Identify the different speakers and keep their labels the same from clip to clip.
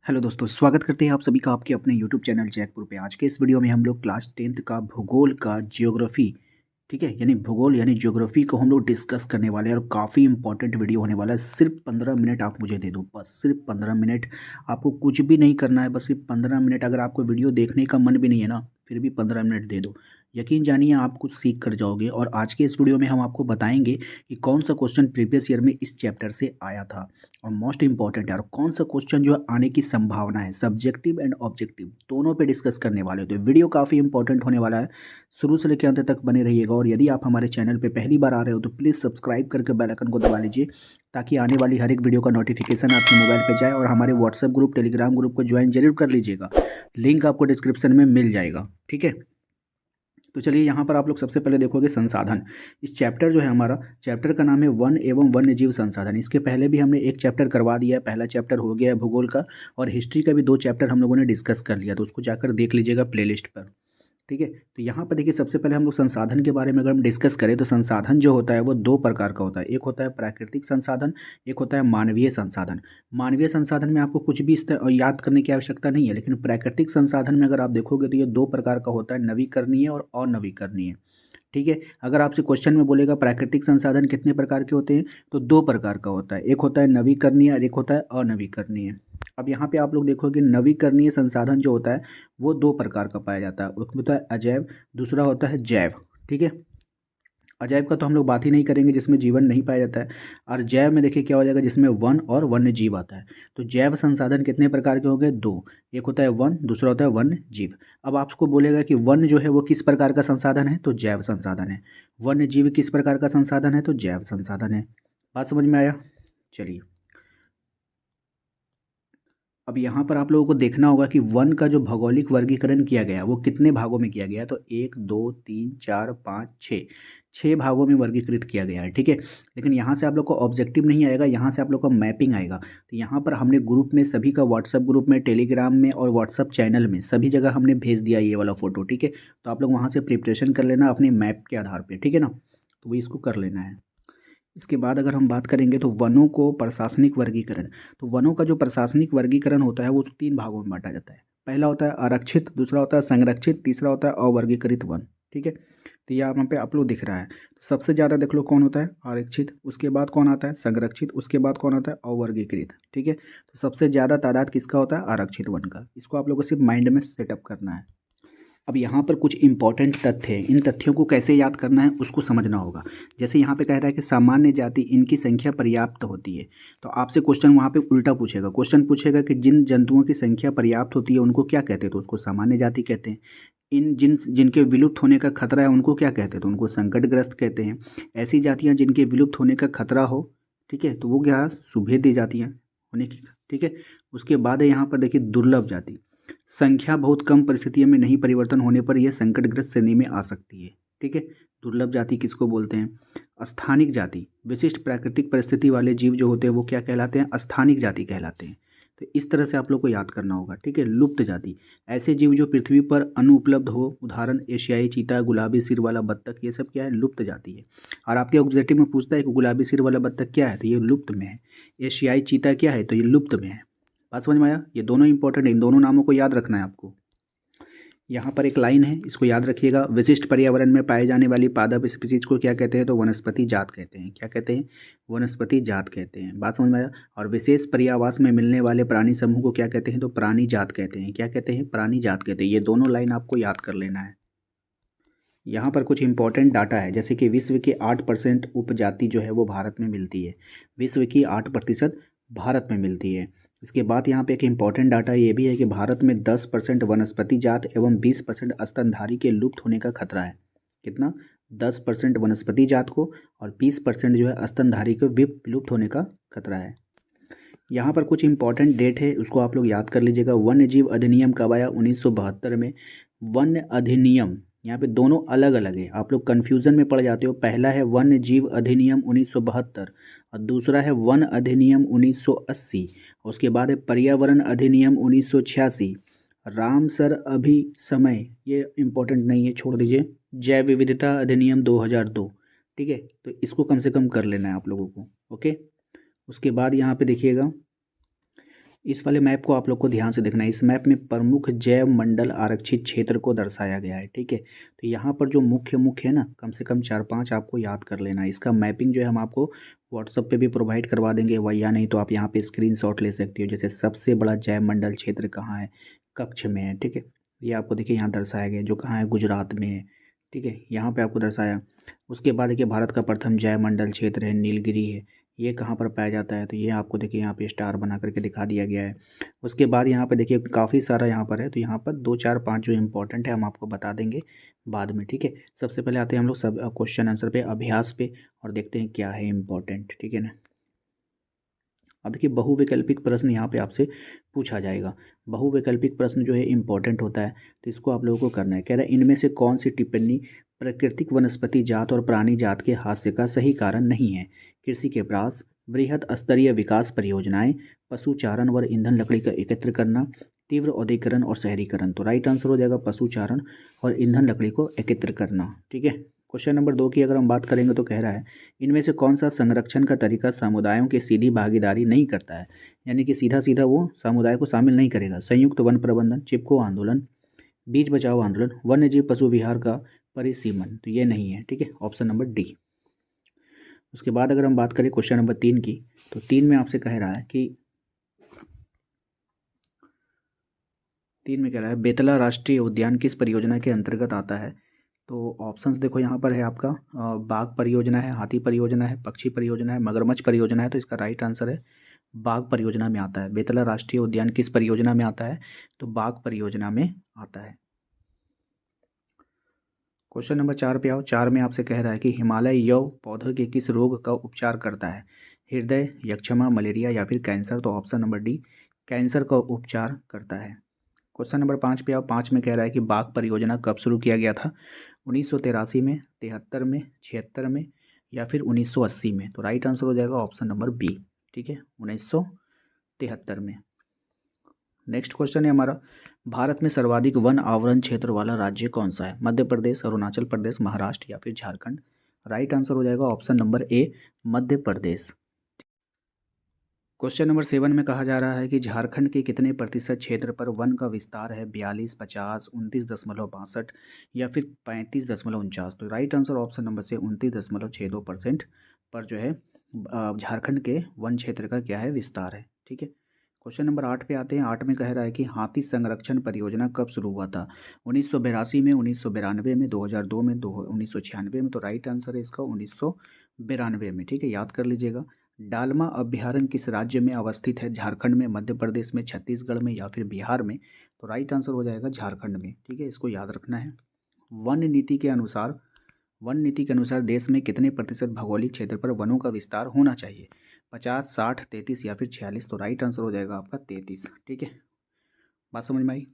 Speaker 1: Hello दोस्तों, स्वागत करते हैं आप सभी का आपके अपने यूट्यूब चैनल जैकपुर पे। आज के इस वीडियो में हम लोग क्लास 10th का भूगोल का ज्योग्राफी, ठीक है, यानी भूगोल यानी ज्योग्राफी को हम लोग डिस्कस करने वाले हैं और काफ़ी इंपॉर्टेंट वीडियो होने वाला है। सिर्फ 15 मिनट आप मुझे दे दो, बस सिर्फ 15 मिनट। आपको कुछ भी नहीं करना है, बस सिर्फ 15 मिनट। अगर आपको वीडियो देखने का मन भी नहीं है ना, फिर भी 15 मिनट दे दो। यकीन जानिए आप कुछ सीख कर जाओगे। और आज के इस वीडियो में हम आपको बताएंगे कि कौन सा क्वेश्चन प्रीवियस ईयर में इस चैप्टर से आया था और मोस्ट इंपॉर्टेंट है, और कौन सा क्वेश्चन जो है आने की संभावना है। सब्जेक्टिव एंड ऑब्जेक्टिव दोनों पे डिस्कस करने वाले हो, तो वीडियो काफ़ी इंपॉर्टेंट होने वाला है। शुरू से लेकर अंत तक बने रहिएगा। और यदि आप हमारे चैनल पे पहली बार आ रहे हो तो प्लीज़ सब्सक्राइब करके बेल आइकन को दबा लीजिए, ताकि आने वाली हर एक वीडियो का नोटिफिकेशन आपके मोबाइल पे जाए। और हमारे व्हाट्सएप ग्रुप, टेलीग्राम ग्रुप को ज्वाइन जरूर कर लीजिएगा, लिंक आपको डिस्क्रिप्शन में मिल जाएगा, ठीक है। तो चलिए, यहाँ पर आप लोग सबसे पहले देखोगे संसाधन। इस चैप्टर जो है, हमारा चैप्टर का नाम है वन एवं वन्य जीव संसाधन। इसके पहले भी हमने एक चैप्टर करवा दिया है, पहला चैप्टर हो गया है भूगोल का, और हिस्ट्री का भी 2 चैप्टर हम लोगों ने डिस्कस कर लिया, तो उसको जाकर देख लीजिएगा प्लेलिस्ट पर, ठीक है। तो यहाँ पर देखिए, सबसे पहले हम लोग संसाधन के बारे में अगर हम डिस्कस करें तो संसाधन जो होता है वो 2 प्रकार का होता है। एक होता है प्राकृतिक संसाधन, एक होता है मानवीय संसाधन। मानवीय संसाधन में आपको कुछ भी याद करने की आवश्यकता नहीं है, लेकिन प्राकृतिक संसाधन में अगर आप देखोगे तो ये 2 प्रकार का होता है, नवीकरणीय और अनवीकरणीय, ठीक है। अगर आपसे क्वेश्चन में बोलेगा प्राकृतिक संसाधन कितने प्रकार के होते हैं, तो 2 प्रकार का होता है। एक होता है नवीकरणीय और एक होता है अनवीकरणीय। अब यहाँ पे आप लोग देखोगे, नवीकरणीय संसाधन जो होता है वो 2 प्रकार का पाया जाता है। उसमें होता है अजैव, दूसरा होता है जैव, ठीक है। अजैव का तो हम लोग बात ही नहीं करेंगे, जिसमें जीवन नहीं पाया जाता है। और जैव में देखिए क्या हो जाएगा, जिसमें वन और वन्य जीव आता है। तो जैव संसाधन कितने प्रकार के हो गए, 2। एक होता है वन, दूसरा होता है वन्य जीव। अब आपको बोलेगा कि वन जो है वो किस प्रकार का संसाधन है, तो जैव संसाधन है। वन्य जीव किस प्रकार का संसाधन है, तो जैव संसाधन है। बात समझ में आया? चलिए, अब यहाँ पर आप लोगों को देखना होगा कि वन का जो भौगोलिक वर्गीकरण किया गया वो कितने भागों में किया गया है, तो 1 2 3 4 5 6, 6 भागों में वर्गीकृत किया गया है, ठीक है। लेकिन यहाँ से आप लोग को ऑब्जेक्टिव नहीं आएगा, यहाँ से आप लोग को मैपिंग आएगा। तो यहाँ पर हमने ग्रुप में सभी का, व्हाट्सअप ग्रुप में, टेलीग्राम में और व्हाट्सअप चैनल में सभी जगह हमने भेज दिया ये वाला फोटो, ठीक है। तो आप लोग वहाँ से प्रिपरेशन कर लेना अपने मैप के आधार पर, ठीक है ना। तो वो इसको कर लेना है। इसके बाद अगर हम बात करेंगे तो वनों को प्रशासनिक वर्गीकरण। तो वनों का जो प्रशासनिक वर्गीकरण होता है वो 3 भागों में बांटा जाता है। पहला होता है आरक्षित, दूसरा होता है संरक्षित, तीसरा होता है अवर्गीकृत वन, ठीक है। तो यहाँ पे आप लोग दिख रहा है, तो सबसे ज़्यादा देख लो कौन होता है, आरक्षित। उसके बाद कौन आता है, संरक्षित। उसके बाद कौन आता है, अवर्गीकृत, ठीक है। तो सबसे ज़्यादा तादाद किसका होता है, आरक्षित वन का। इसको आप लोगों को सिर्फ माइंड में सेटअप करना है। अब यहाँ पर कुछ इंपॉर्टेंट तथ्य हैं, इन तथ्यों को कैसे याद करना है उसको समझना होगा। जैसे यहाँ पे कह रहा है कि सामान्य जाति इनकी संख्या पर्याप्त होती है, तो आपसे क्वेश्चन वहाँ पे उल्टा पूछेगा। क्वेश्चन पूछेगा कि जिन जंतुओं की संख्या पर्याप्त होती है उनको क्या कहते हैं, तो उसको सामान्य जाति कहते हैं। इन जिनके विलुप्त होने का खतरा है उनको क्या कहते हैं, तो उनको संकटग्रस्त कहते हैं। ऐसी जातियाँ जिनके विलुप्त होने का खतरा हो, ठीक है, तो वो क्या, सुभेद्य जातियाँ होने की, ठीक है। उसके बाद है यहाँ पर देखिए दुर्लभ जाति। संख्या बहुत कम परिस्थितियों में नहीं परिवर्तन होने पर यह संकटग्रस्त श्रेणी में आ सकती है, ठीक है। दुर्लभ जाति किसको बोलते हैं, स्थानिक जाति। विशिष्ट प्राकृतिक परिस्थिति वाले जीव जो होते हैं वो क्या कहलाते हैं, स्थानिक जाति कहलाते हैं। तो इस तरह से आप लोग को याद करना होगा, ठीक है। लुप्त जाति, ऐसे जीव जो पृथ्वी पर अनुपलब्ध हो, उदाहरण एशियाई चीता, गुलाबी सिर वाला बत्तख, ये सब क्या है, लुप्त जाति है। और आपके ऑब्जेक्टिव में पूछता है कि गुलाबी सिर वाला बत्तख क्या है, तो ये लुप्त में है। एशियाई चीता क्या है, तो ये लुप्त में है। बात समझ में आया? ये दोनों इंपॉर्टेंट है, इन दोनों नामों को याद रखना है आपको। यहाँ पर एक लाइन है, इसको याद रखिएगा। विशिष्ट पर्यावरण में पाए जाने वाली पादप स्पीसीज को क्या कहते हैं, तो वनस्पति जात कहते हैं। क्या कहते हैं, वनस्पति जात कहते हैं। बात समझ में आया? और विशेष पर्यावास में मिलने वाले प्राणी समूह को क्या कहते हैं, तो प्राणी जात कहते हैं। क्या कहते हैं, प्राणी जात कहते हैं। ये दोनों लाइन आपको याद कर लेना है। यहाँ पर कुछ इंपॉर्टेंट डाटा है, जैसे कि विश्व की 8% उपजाति जो है वो भारत में मिलती है। विश्व की 8% भारत में मिलती है। इसके बाद यहाँ पे एक इम्पॉर्टेंट डाटा ये भी है कि भारत में 10% वनस्पति जात एवं 20% स्तनधारी के लुप्त होने का खतरा है। कितना, 10% वनस्पति जात को और 20% जो है स्तनधारी को विलुप्त होने का खतरा है। यहाँ पर कुछ इंपॉर्टेंट डेट है, उसको आप लोग याद कर लीजिएगा। वन्य जीव अधिनियम कब आया, 1972 में। वन्य अधिनियम, यहाँ पे दोनों अलग अलग है, आप लोग कन्फ्यूज़न में पड़ जाते हो। पहला है वन्य जीव अधिनियम 1972 और दूसरा है वन अधिनियम 1980। उसके बाद है पर्यावरण अधिनियम 1986। रामसर अभी समय, ये इम्पोर्टेंट नहीं है, छोड़ दीजिए। जैव विविधता अधिनियम 2002, ठीक है। तो इसको कम से कम कर लेना है आप लोगों को, ओके। उसके बाद यहाँ पे देखिएगा, इस वाले मैप को आप लोग को ध्यान से देखना है। इस मैप में प्रमुख जैव मंडल आरक्षित क्षेत्र को दर्शाया गया है, ठीक है। तो यहाँ पर जो मुख्य मुख्य है ना, कम से कम 4-5 आपको याद कर लेना है। इसका मैपिंग जो है हम आपको व्हाट्सअप पे भी प्रोवाइड करवा देंगे, वही या नहीं तो आप यहाँ पे स्क्रीनशॉट ले सकते हो। जैसे सबसे बड़ा जैव मंडल क्षेत्र कहाँ है, कच्छ में है, ठीक है। ये आपको देखिए यहाँ दर्शाया गया है, जो कहाँ है, गुजरात में है, ठीक है, यहाँ पे आपको दर्शाया। उसके बाद देखिए भारत का प्रथम जैव मंडल क्षेत्र है नीलगिरी है, ये कहाँ पर पाया जाता है, तो ये आपको देखिए यहाँ पे स्टार बना करके दिखा दिया गया है। उसके बाद यहाँ पे देखिए काफ़ी सारा यहाँ पर है, तो यहाँ पर 2 4 5 जो इम्पोर्टेंट है हम आपको बता देंगे बाद में, ठीक है। सबसे पहले आते हैं हम लोग सब क्वेश्चन आंसर पे, अभ्यास पे, और देखते हैं क्या है इम्पोर्टेंट, ठीक है ना। अब देखिए बहुविकल्पिक प्रश्न यहाँ पे आपसे पूछा जाएगा। बहुविकल्पिक प्रश्न जो है इम्पोर्टेंट होता है, तो इसको आप लोगों को करना है। कह रहा है इनमें से कौन सी टिप्पणी प्राकृतिक वनस्पति जात और प्राणी जात के हास्य का सही कारण नहीं है। कृषि के प्रयास, बृहद स्तरीय विकास परियोजनाएं, पशुचारण व ईंधन लकड़ी का एकत्र करना, तीव्र औद्योगिकरण और शहरीकरण। तो राइट आंसर हो जाएगा पशुचारण और ईंधन लकड़ी को एकत्र करना, ठीक है। क्वेश्चन नंबर 2 की अगर हम बात करेंगे तो कह रहा है इनमें से कौन सा संरक्षण का तरीका समुदायों की सीधी भागीदारी नहीं करता है, यानी कि सीधा सीधा वो समुदाय को शामिल नहीं करेगा। संयुक्त वन प्रबंधन, चिपको आंदोलन, बीज बचाओ आंदोलन, वन्यजीव पशु विहार का परिसीमन। तो ये नहीं है, ठीक है, ऑप्शन नंबर डी। उसके बाद अगर हम बात करें क्वेश्चन नंबर 3 की, तो 3 में आपसे कह रहा है कि 3 में कह रहा है बेतला राष्ट्रीय उद्यान किस परियोजना के अंतर्गत आता है। तो ऑप्शंस देखो यहाँ पर है आपका, बाघ परियोजना है, हाथी परियोजना है, पक्षी परियोजना है, मगरमच्छ परियोजना है। तो इसका राइट आंसर है बाघ परियोजना में आता है। बेतला राष्ट्रीय उद्यान किस परियोजना में आता है, तो बाघ परियोजना में आता है। क्वेश्चन नंबर 4 पे आओ। 4 में आपसे कह रहा है कि हिमालय यव पौधे के किस रोग का उपचार करता है, हृदय, यक्षमा, मलेरिया या फिर कैंसर। तो ऑप्शन नंबर डी, कैंसर का उपचार करता है। क्वेश्चन नंबर 5 पे आओ। 5 में कह रहा है कि बाघ परियोजना कब शुरू किया गया था, 1983 में, 73 में, 76 में या फिर 1980 में। तो राइट आंसर हो जाएगा ऑप्शन नंबर बी, ठीक है, 1973 में। नेक्स्ट क्वेश्चन है हमारा, भारत में सर्वाधिक वन आवरण क्षेत्र वाला राज्य कौन सा है, मध्य प्रदेश, अरुणाचल प्रदेश, महाराष्ट्र या फिर झारखंड। राइट आंसर हो जाएगा option number A, Madhya Pradesh. Question number 7 में कहा जा रहा है कि झारखंड के कितने प्रतिशत क्षेत्र पर वन का विस्तार है, 42, 50, 29.62 या फिर 35.49। तो राइट आंसर ऑप्शन नंबर से 29.62% पर जो है झारखंड के वन क्षेत्र का क्या है, विस्तार है, ठीक है। क्वेश्चन नंबर 8 पे आते हैं। 8 में कह रहा है कि हाथी संरक्षण परियोजना कब शुरू हुआ था, 1982 में, 1992 में, 2002 में, 1996 में। तो राइट आंसर है इसका 1992 में, ठीक है, याद कर लीजिएगा। डालमा अभ्यारण्य किस राज्य में अवस्थित है, झारखंड में, मध्य प्रदेश में, छत्तीसगढ़ में या फिर बिहार में। तो राइट आंसर हो जाएगा झारखंड में, ठीक है, इसको याद रखना है। वन नीति के अनुसार वन नीति के अनुसार देश में कितने प्रतिशत भौगोलिक क्षेत्र पर वनों का विस्तार होना चाहिए, 50, 60, 33 या फिर 46। तो राइट आंसर हो जाएगा आपका 33, ठीक है। बात समझ में आई।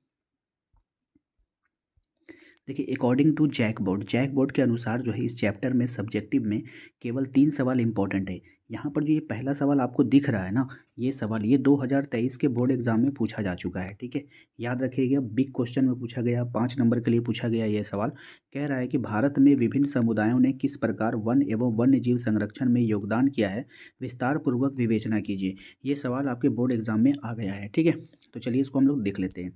Speaker 1: देखिए अकॉर्डिंग टू जैक बोर्ड के अनुसार जो है इस चैप्टर में सब्जेक्टिव में केवल 3 सवाल इंपॉर्टेंट है। यहाँ पर जो ये पहला सवाल आपको दिख रहा है ना, ये सवाल ये 2023 के बोर्ड एग्जाम में पूछा जा चुका है, ठीक है, याद रखिएगा। बिग क्वेश्चन में पूछा गया, 5 नंबर के लिए पूछा गया ये सवाल। कह रहा है कि भारत में विभिन्न समुदायों ने किस प्रकार वन एवं वन्य जीव संरक्षण में योगदान किया है, विस्तार पूर्वक विवेचना कीजिए। ये सवाल आपके बोर्ड एग्जाम में आ गया है, ठीक है। तो चलिए इसको हम लोग देख लेते हैं।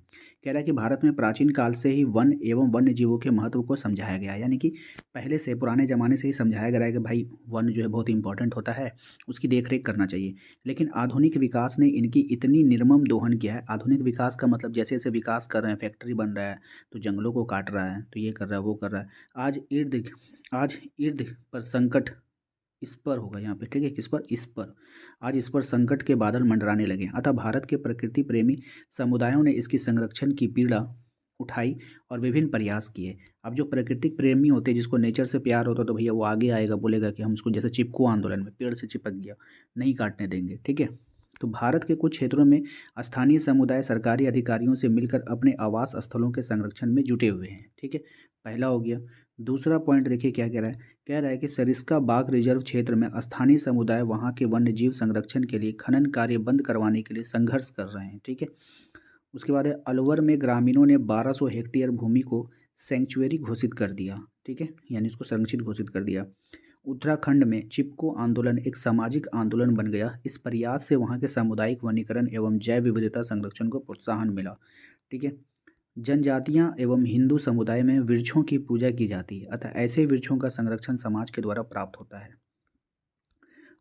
Speaker 1: कह रहा है कि भारत में प्राचीन काल से ही वन एवं वन्य जीवों के महत्व को समझाया गया है, यानी कि पहले से पुराने ज़माने से ही समझाया गया है कि भाई वन जो है बहुत इंपॉर्टेंट होता है, उसकी देखरेख करना चाहिए। लेकिन आधुनिक विकास ने इनकी इतनी निर्मम दोहन किया है। आधुनिक विकास का मतलब जैसे जैसे विकास कर रहे हैं, फैक्ट्री बन रहा है तो जंगलों को काट रहा है, तो ये कर रहा है वो कर रहा है। आज इर्द पर संकट, इस पर होगा यहाँ पे, ठीक है, किस पर, इस पर, आज इस पर संकट के बादल मंडराने लगे। अतः भारत के प्रकृति प्रेमी समुदायों ने इसकी संरक्षण की पीड़ा उठाई और विभिन्न प्रयास किए। अब जो प्राकृतिक प्रेमी होते हैं, जिसको नेचर से प्यार होता है, तो भैया वो आगे आएगा, बोलेगा कि हम उसको, जैसे चिपको आंदोलन में पेड़ से चिपक गया, नहीं काटने देंगे, ठीक है। तो भारत के कुछ क्षेत्रों में स्थानीय समुदाय सरकारी अधिकारियों से मिलकर अपने आवास स्थलों के संरक्षण में जुटे हुए हैं, ठीक है, पहला हो गया। दूसरा पॉइंट देखिए क्या कह रहा है। कह रहा है कि सरिस्का बाग रिजर्व क्षेत्र में स्थानीय समुदाय वहाँ के वन्य जीव संरक्षण के लिए खनन कार्य बंद करवाने के लिए संघर्ष कर रहे हैं, ठीक है। उसके बाद है अलवर में ग्रामीणों ने 1200 हेक्टेयर भूमि को सेंचुरी घोषित कर दिया, ठीक है, यानी इसको संरक्षित घोषित कर दिया। उत्तराखंड में चिपको आंदोलन एक सामाजिक आंदोलन बन गया। इस प्रयास से वहाँ के सामुदायिक वनीकरण एवं जैव विविधता संरक्षण को प्रोत्साहन मिला। ठीक है। जनजातियाँ एवं हिंदू समुदाय में वृक्षों की पूजा की जाती है, अतः ऐसे वृक्षों का संरक्षण समाज के द्वारा प्राप्त होता है।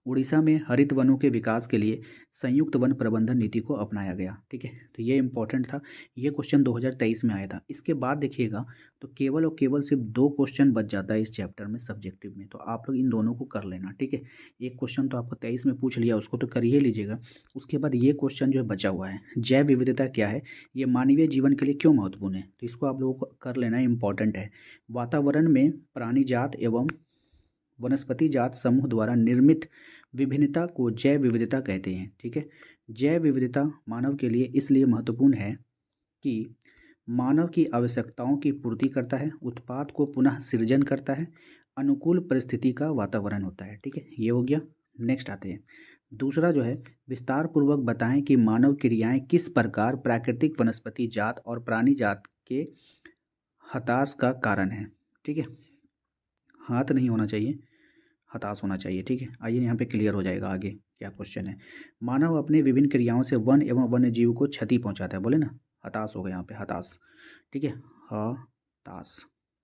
Speaker 1: उड़ीसा में हरित वनों के विकास के लिए संयुक्त वन प्रबंधन नीति को अपनाया गया। ठीक है, तो ये इंपॉर्टेंट था। ये क्वेश्चन 2023 में आया था। इसके बाद देखिएगा तो केवल और केवल सिर्फ 2 क्वेश्चन बच जाता है इस चैप्टर में सब्जेक्टिव में, तो आप लोग इन दोनों को कर लेना। ठीक है, एक क्वेश्चन तो आपको 23 में पूछ लिया, उसको तो कर ही लीजिएगा। उसके बाद ये क्वेश्चन जो है बचा हुआ है, जैव विविधता क्या है, ये मानवीय जीवन के लिए क्यों महत्वपूर्ण है, तो इसको आप लोगों को कर लेना, इंपॉर्टेंट है। वातावरण में प्राणी जात एवं वनस्पति जात समूह द्वारा निर्मित विभिन्नता को जैव विविधता कहते हैं। ठीक है, जैव विविधता मानव के लिए इसलिए महत्वपूर्ण है कि मानव की आवश्यकताओं की पूर्ति करता है, उत्पाद को पुनः सृजन करता है, अनुकूल परिस्थिति का वातावरण होता है। ठीक है, ये हो गया। नेक्स्ट आते हैं, दूसरा जो है, विस्तार पूर्वक बताएं कि मानव क्रियाएं किस प्रकार प्राकृतिक वनस्पति जात और प्राणी जात के हताश का कारण है। ठीक है, हाथ नहीं होना चाहिए, हताश होना चाहिए। ठीक है, आइए यहाँ पे क्लियर हो जाएगा आगे क्या क्वेश्चन है। मानव अपने विभिन्न क्रियाओं से वन एवं वन्य जीव को क्षति पहुँचाता है, बोले ना, हताश हो गया यहाँ पे, हताश। ठीक है, हताश,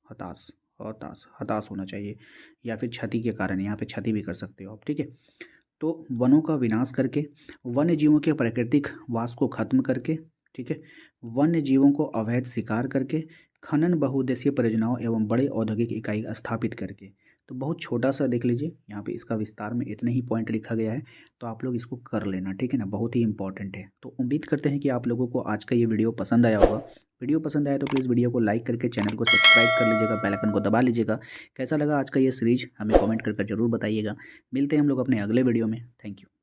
Speaker 1: हताश, हताश, हताश होना चाहिए, या फिर क्षति के कारण, यहाँ पे क्षति भी कर सकते हो आप। ठीक है, तो वनों का विनाश करके, वन्य जीवों के प्राकृतिक वास को खत्म करके, ठीक है, वन्य जीवों को अवैध शिकार करके, खनन बहुउद्देशीय परियोजनाओं एवं बड़े औद्योगिक इकाई स्थापित करके। तो बहुत छोटा सा देख लीजिए, यहाँ पे इसका विस्तार में इतने ही पॉइंट लिखा गया है, तो आप लोग इसको कर लेना। ठीक है ना, बहुत ही इंपॉर्टेंट है। तो उम्मीद करते हैं कि आप लोगों को आज का ये वीडियो पसंद आया होगा। वीडियो पसंद आया तो प्लीज़ वीडियो को लाइक करके चैनल को सब्सक्राइब कर लीजिएगा, बेल आइकन को दबा लीजिएगा। कैसा लगा आज का ये सीरीज हमें कमेंट करके ज़रूर बताइएगा। मिलते हैं हम लोग अपने अगले वीडियो में। Thank you.